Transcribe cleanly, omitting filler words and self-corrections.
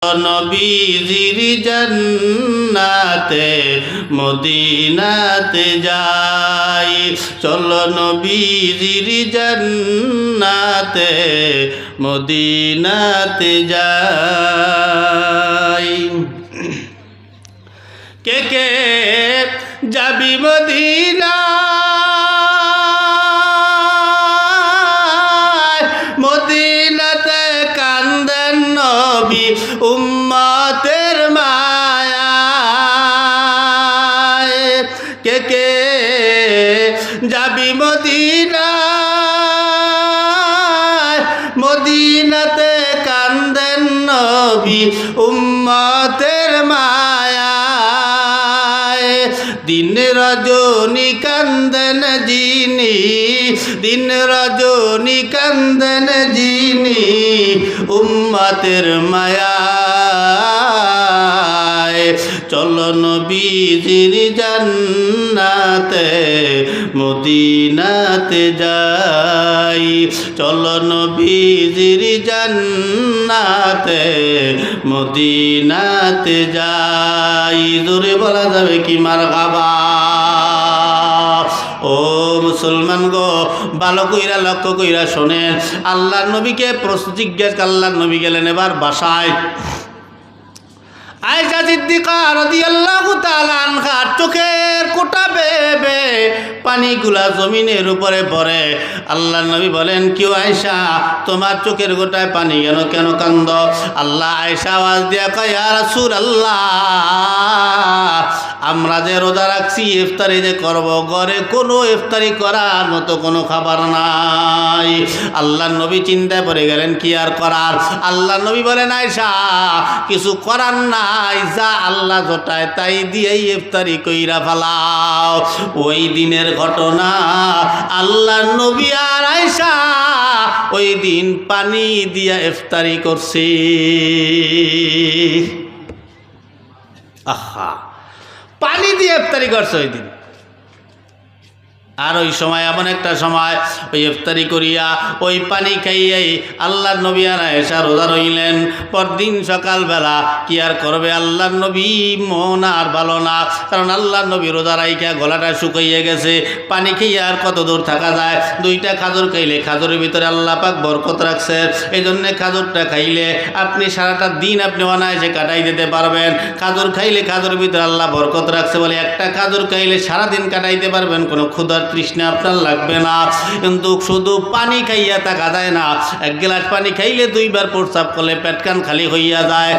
নবীজির জান্নাতে মদিনাতে যাই, চলো নবীজির জান্নাতে মদিনাতে যাই। কে কে যাবি মদিনা, মদিনাতে কান্দেন নবী উম্মতের মায়ায়। কে কে যাবি মদিনা, মদিনাতে কান্দেন নবী উম্মতের মায়ায়। দিন রজনী কান্দেন যিনি, দিন রজনী কান্দেন যিনি উম্মতের মায়ায়। চলো নবীজির জান্নাতে মদিনাতে যাই, চলো নবীজির জান্নাতে মদিনাতে যাই। জোরে বলা যাবে কি মারহাবা। ও মুসলমান গো, ভালো কইরা লক্ষ্য কইরা শোনেন। আল্লাহর নবীকে প্রশ্ন জিজ্ঞাসা, আল্লাহর নবী গেলেন এবার বাসায়। আয়েশা সিদ্দিকা রাদিয়াল্লাহু তাআলা আনহা চোখের কোটা বেবে পানিগুলা জমিনের উপরে পড়ে। আল্লাহর নবী বলেন, কেউ আয়েশা তোমার চোখের গোটায় পানি কেন, কেন কান্দ? আল্লাহ আয়েশা আওয়াজ দিয়া কয়, ইয়া রাসূলুল্লাহ, আমরা যে রোজা রাখছি, ইফতারি যে করব, ঘরে কোনো ইফতারি করার মতো কোনো খাবার নাই। আল্লাহর নবী চিন্তায় পড়ে গেলেন, কি আর করার? আল্লাহর নবী বলেন, আয়েশা কিছু করার নাই, যা আল্লাহ জোটায় তাই দিয়েই ইফতারি কইরা ফেলাও। ওই দিনের ঘটনা, আল্লাহর নবী আর আয়েশা ওই দিন পানি দিয়া ইফতারি করছি। আহা, পানি দিয়ে ইফতারি করছে ওই দিন। আর ওই সময় এমন একটা সময়, ওই ইফতারি করিয়া ওই পানি খাইয়াই আল্লাহর নবী আর আয়েশা রোজা রইলেন। পরদিন সকালবেলা কি আর করবে, আল্লাহর নবী মন আর ভালো না, কারণ আল্লাহর নবী রোজা রাইখা গলাটা শুকাইয়া গেছে। পানি খাইয়া আর কত দূর থাকা যায়? দুইটা খাজুর খাইলে, খাজুরের ভিতরে আল্লাহ পাক বরকত রাখছে, এই জন্যে খাজুরটা খাইলে আপনি সারাটা দিন আপনি অনায়াসে কাটাই দিতে পারবেন। খাজুর খাইলে খাজুরের ভিতরে আল্লাহ বরকত রাখছে বলে একটা খাজুর খাইলে সারাদিন কাটাইতে পারবেন, কোনো ক্ষুধার তৃষ্ণা আপনার লাগবে না। কিন্তু শুধু পানি খাইয়া থাকা যায় না। এক গ্লাস পানি খাইলে দুইবার প্রস্রাব করলে পেট কান খালি হইয়া যায়।